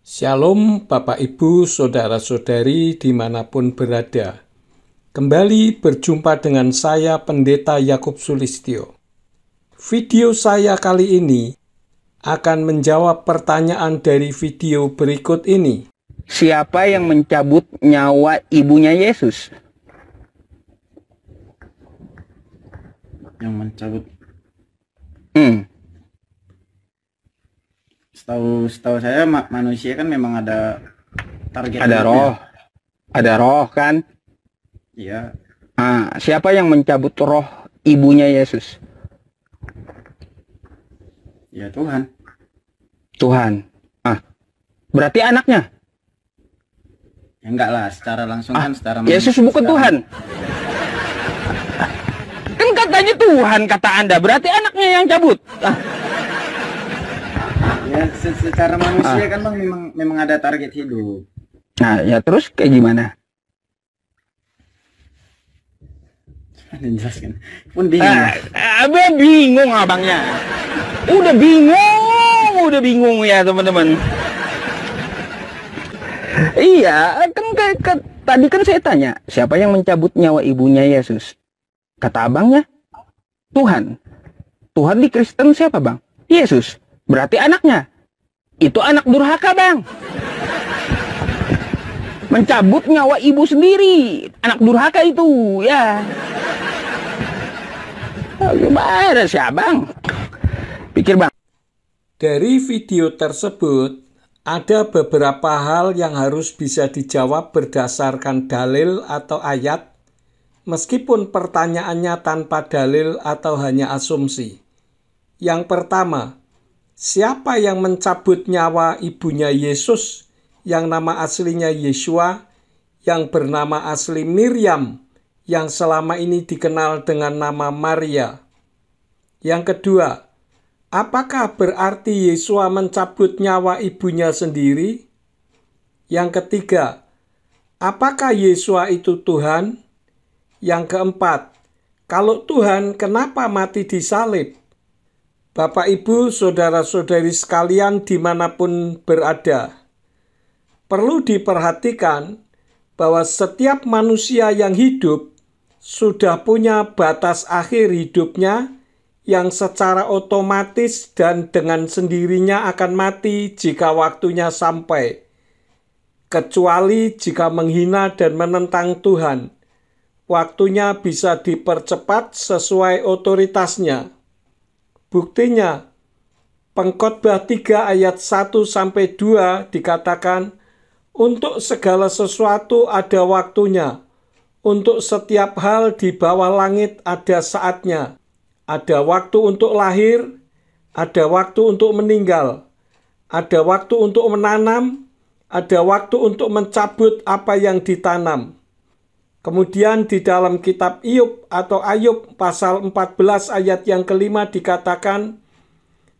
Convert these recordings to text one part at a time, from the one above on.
Shalom Bapak Ibu Saudara-saudari dimanapun berada. Kembali berjumpa dengan saya Pendeta Yakub Sulistyo. Video saya kali ini akan menjawab pertanyaan dari video berikut ini. Siapa yang mencabut nyawa ibunya Yesus? Yang mencabut. Setahu saya manusia kan memang ada target. Ada roh kan? Iya. Siapa yang mencabut roh ibunya Yesus? Ya Tuhan. Tuhan. Berarti anaknya? Ya enggak lah, secara langsung kan secara Yesus bukan Tuhan. Kan katanya Tuhan kata Anda, berarti anaknya yang cabut. Ya secara manusia kan Bang memang ada target hidup. Nah, ya terus kayak gimana? Jelaskan. Pun bingung. Bingung abangnya. Udah bingung ya teman-teman. Iya, kan tadi kan saya tanya, siapa yang mencabut nyawa ibunya Yesus? Kata abangnya, Tuhan. Tuhan di Kristen siapa, Bang? Yesus. Berarti anaknya. Itu anak durhaka, Bang. Mencabut nyawa ibu sendiri. Anak durhaka itu, ya. Gimana sih, Bang? Pikir, Bang. Dari video tersebut, ada beberapa hal yang harus bisa dijawab berdasarkan dalil atau ayat, meskipun pertanyaannya tanpa dalil atau hanya asumsi. Yang pertama, siapa yang mencabut nyawa ibunya Yesus yang nama aslinya Yeshua, yang bernama asli Miriam, yang selama ini dikenal dengan nama Maria? Yang kedua, apakah berarti Yeshua mencabut nyawa ibunya sendiri? Yang ketiga, apakah Yeshua itu Tuhan? Yang keempat, kalau Tuhan, kenapa mati di salib? Bapak, Ibu, Saudara-saudari sekalian dimanapun berada, perlu diperhatikan bahwa setiap manusia yang hidup sudah punya batas akhir hidupnya yang secara otomatis dan dengan sendirinya akan mati jika waktunya sampai, kecuali jika menghina dan menentang Tuhan. Waktunya bisa dipercepat sesuai otoritasnya. Buktinya, Pengkhotbah 3 ayat 1-2 dikatakan, untuk segala sesuatu ada waktunya, untuk setiap hal di bawah langit ada saatnya. Ada waktu untuk lahir, ada waktu untuk meninggal, ada waktu untuk menanam, ada waktu untuk mencabut apa yang ditanam. Kemudian di dalam kitab Iyyub atau Ayub pasal 14 ayat yang kelima dikatakan,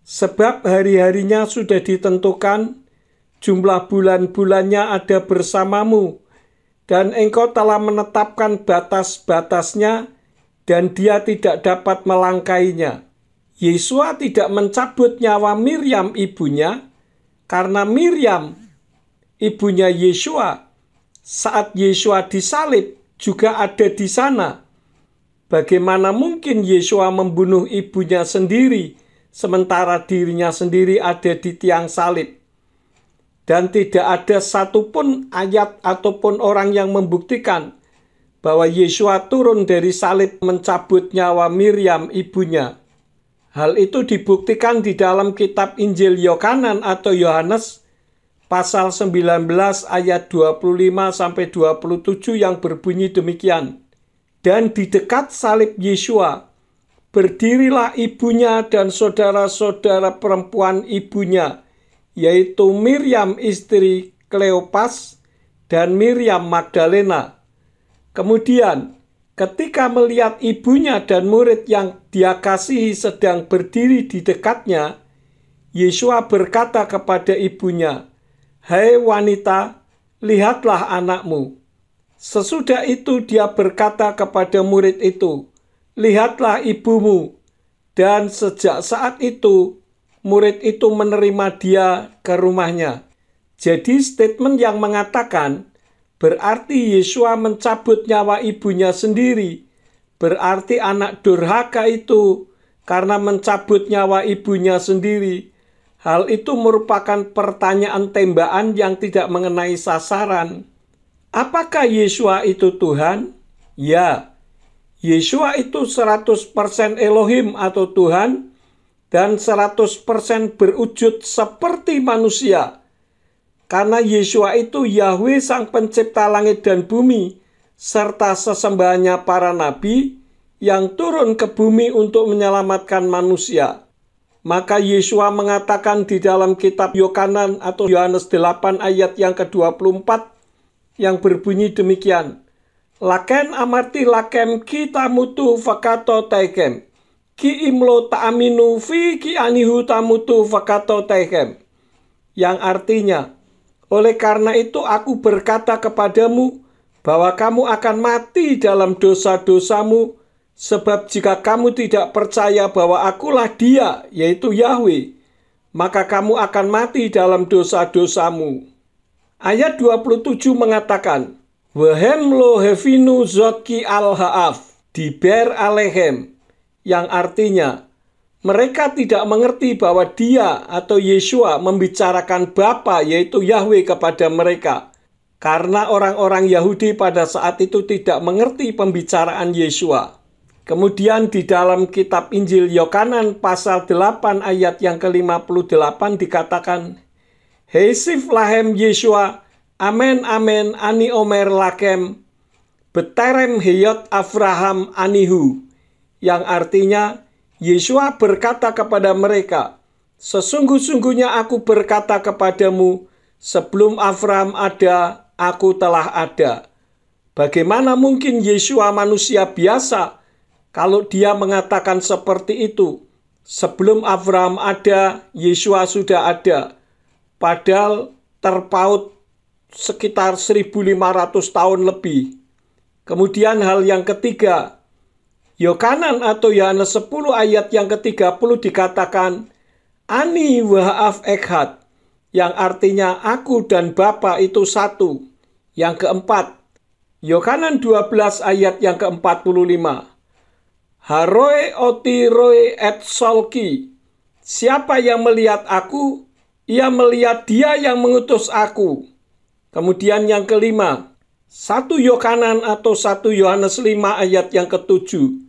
sebab hari-harinya sudah ditentukan, jumlah bulan-bulannya ada bersamamu, dan engkau telah menetapkan batas-batasnya, dan dia tidak dapat melangkainya. Yeshua tidak mencabut nyawa Miriam ibunya, karena Miriam ibunya Yeshua saat Yeshua disalib juga ada di sana. Bagaimana mungkin Yeshua membunuh ibunya sendiri, sementara dirinya sendiri ada di tiang salib? Dan tidak ada satupun ayat ataupun orang yang membuktikan bahwa Yeshua turun dari salib mencabut nyawa Miriam ibunya. Hal itu dibuktikan di dalam kitab Injil Yohanan atau Yohanes pasal 19 ayat 25-27 yang berbunyi demikian. Dan di dekat salib Yeshua berdirilah ibunya dan saudara-saudara perempuan ibunya, yaitu Miriam istri Kleopas dan Miriam Magdalena. Kemudian, ketika melihat ibunya dan murid yang dia kasihi sedang berdiri di dekatnya, Yeshua berkata kepada ibunya, "Hai wanita, lihatlah anakmu." Sesudah itu dia berkata kepada murid itu, "Lihatlah ibumu." Dan sejak saat itu, murid itu menerima dia ke rumahnya. Jadi statement yang mengatakan berarti Yesua mencabut nyawa ibunya sendiri, berarti anak durhaka itu karena mencabut nyawa ibunya sendiri. Hal itu merupakan pertanyaan tembakan yang tidak mengenai sasaran. Apakah Yesua itu Tuhan? Ya, Yesua itu 100% Elohim atau Tuhan dan 100% berwujud seperti manusia. Karena Yesua itu Yahweh Sang Pencipta langit dan bumi serta sesembahannya para nabi yang turun ke bumi untuk menyelamatkan manusia. Maka Yesua mengatakan di dalam kitab Yohanan atau Yohanes 8 ayat yang ke-24 yang berbunyi demikian. Laken amarti lakem kita mutu fakato taikem. Ki imlo ta'aminu fi ki anihu tamutu fakato taikem. Yang artinya, oleh karena itu aku berkata kepadamu bahwa kamu akan mati dalam dosa-dosamu, sebab jika kamu tidak percaya bahwa akulah Dia, yaitu Yahweh, maka kamu akan mati dalam dosa-dosamu. Ayat 27 mengatakan, Wehem lo hevinu zotki al-ha'af, diber alehem, yang artinya, mereka tidak mengerti bahwa Dia atau Yesua membicarakan Bapa, yaitu Yahweh kepada mereka. Karena orang-orang Yahudi pada saat itu tidak mengerti pembicaraan Yesua. Kemudian di dalam kitab Injil Yohanan pasal 8 ayat yang ke-58 dikatakan, Heisif lahem Yesua, amen amen ani omer lakem, beterem heyot Abraham anihu. Yang artinya, Yesua berkata kepada mereka, sesungguh-sungguhnya aku berkata kepadamu, sebelum Abraham ada, aku telah ada. Bagaimana mungkin Yesua manusia biasa kalau dia mengatakan seperti itu? Sebelum Abraham ada, Yesua sudah ada. Padahal terpaut sekitar 1.500 tahun lebih. Kemudian hal yang ketiga, Yohanan atau Yohanes 10 ayat yang ke-30 dikatakan, Ani wahaf ekhad, yang artinya aku dan Bapa itu satu. Yang keempat, Yohanan 12 ayat yang ke-45, Haroe oti roe et solki, siapa yang melihat aku, ia melihat Dia yang mengutus aku. Kemudian yang kelima, 1 Yohanan atau 1 Yohanes 5 ayat yang ke-7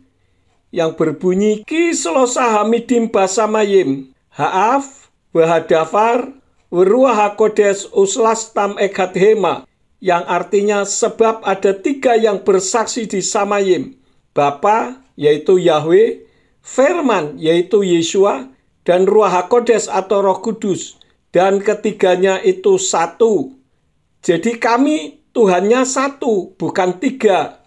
yang berbunyi Ki selosa hamidim basamayim haaf wahadafar weruah hakodes uslas tam ekhat hema, yang artinya sebab ada 3 yang bersaksi di Samayim, Bapa yaitu Yahweh, Firman yaitu Yesua, dan Ruach HaKodes atau Roh Kudus, dan ketiganya itu satu. Jadi kami Tuhannya satu, bukan 3.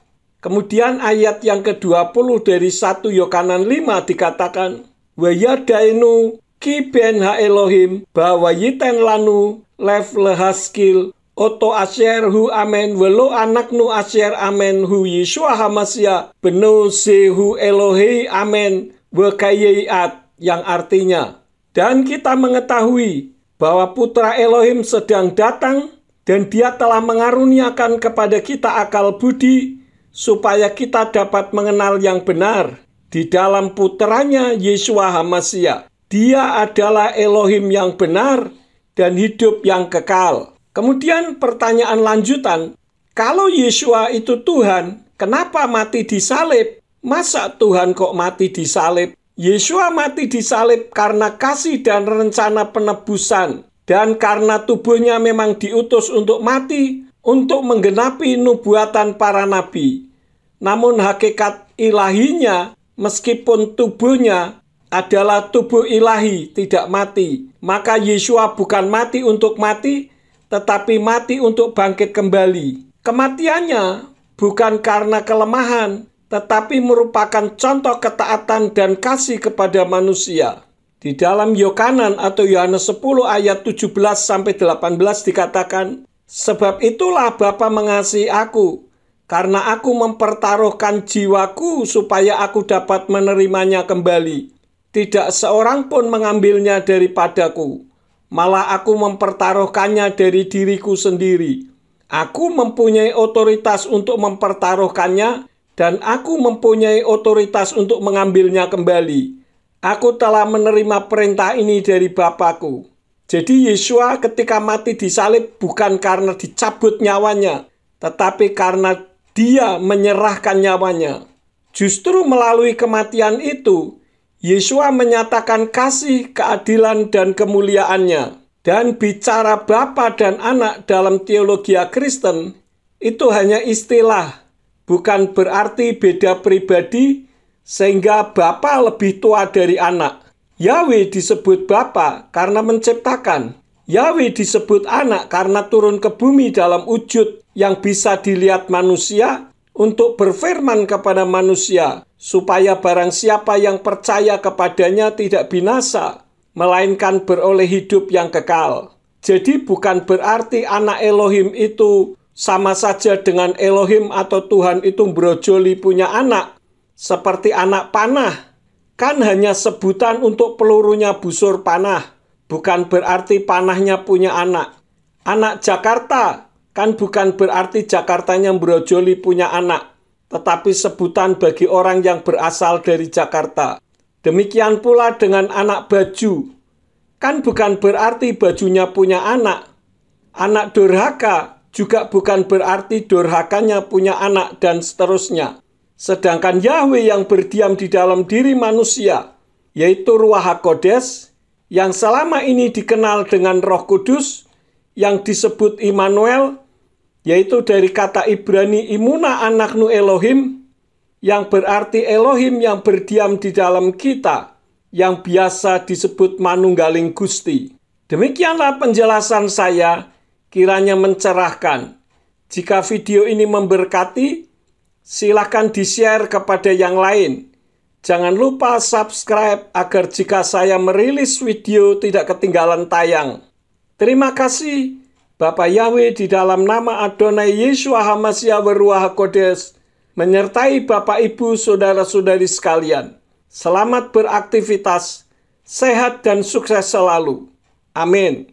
Kemudian ayat yang ke-20 dari 1 Yohanan 5 dikatakan, Wa yadainu ki ben ha Elohim bahwa yiten lanu lev lehaskil oto asyer hu amen welo anak nu asyer amen hu Yeshua hamasya beno sehu Elohi amen wakayat, yang artinya, dan kita mengetahui bahwa putra Elohim sedang datang dan Dia telah mengaruniakan kepada kita akal budi supaya kita dapat mengenal yang benar di dalam putranya Yeshua Hamasya. Dia adalah Elohim yang benar dan hidup yang kekal. Kemudian pertanyaan lanjutan, kalau Yeshua itu Tuhan, kenapa mati di salib? Masa Tuhan kok mati di salib? Yeshua mati di salib karena kasih dan rencana penebusan, dan karena tubuhnya memang diutus untuk mati, untuk menggenapi nubuatan para nabi. Namun hakikat ilahinya, meskipun tubuhnya adalah tubuh ilahi, tidak mati. Maka Yeshua bukan mati untuk mati, tetapi mati untuk bangkit kembali. Kematiannya bukan karena kelemahan, tetapi merupakan contoh ketaatan dan kasih kepada manusia. Di dalam Yohanan atau Yohanes 10 ayat 17-18 dikatakan, sebab itulah Bapa mengasihi aku, karena aku mempertaruhkan jiwaku supaya aku dapat menerimanya kembali. Tidak seorang pun mengambilnya daripadaku, malah aku mempertaruhkannya dari diriku sendiri. Aku mempunyai otoritas untuk mempertaruhkannya, dan aku mempunyai otoritas untuk mengambilnya kembali. Aku telah menerima perintah ini dari Bapakku. Jadi Yesua ketika mati disalib bukan karena dicabut nyawanya, tetapi karena dia menyerahkan nyawanya. Justru melalui kematian itu, Yesua menyatakan kasih, keadilan, dan kemuliaannya. Dan bicara Bapa dan Anak dalam teologi Kristen, itu hanya istilah, bukan berarti beda pribadi, sehingga Bapa lebih tua dari Anak. Yahweh disebut Bapa karena menciptakan. Yahweh disebut Anak karena turun ke bumi dalam wujud yang bisa dilihat manusia untuk berfirman kepada manusia, supaya barang siapa yang percaya kepadanya tidak binasa, melainkan beroleh hidup yang kekal. Jadi bukan berarti Anak Elohim itu sama saja dengan Elohim atau Tuhan itu brojoli punya anak, seperti anak panah. Kan hanya sebutan untuk pelurunya busur panah, bukan berarti panahnya punya anak. Anak Jakarta kan bukan berarti Jakartanya brojoli punya anak, tetapi sebutan bagi orang yang berasal dari Jakarta. Demikian pula dengan anak baju, kan bukan berarti bajunya punya anak. Anak durhaka juga bukan berarti durhakanya punya anak, dan seterusnya. Sedangkan Yahweh yang berdiam di dalam diri manusia, yaitu Ruach HaKodes, yang selama ini dikenal dengan Roh Kudus, yang disebut Immanuel, yaitu dari kata Ibrani Imuna Anaknu Elohim, yang berarti Elohim yang berdiam di dalam kita, yang biasa disebut Manunggaling Gusti. Demikianlah penjelasan saya, kiranya mencerahkan. Jika video ini memberkati, silakan di-share kepada yang lain. Jangan lupa subscribe agar jika saya merilis video tidak ketinggalan tayang. Terima kasih, Bapa Yahweh, di dalam nama Adonai Yeshua HaMashiach Ruach HaKodes, menyertai Bapak Ibu saudara-saudari sekalian. Selamat beraktivitas, sehat dan sukses selalu. Amin.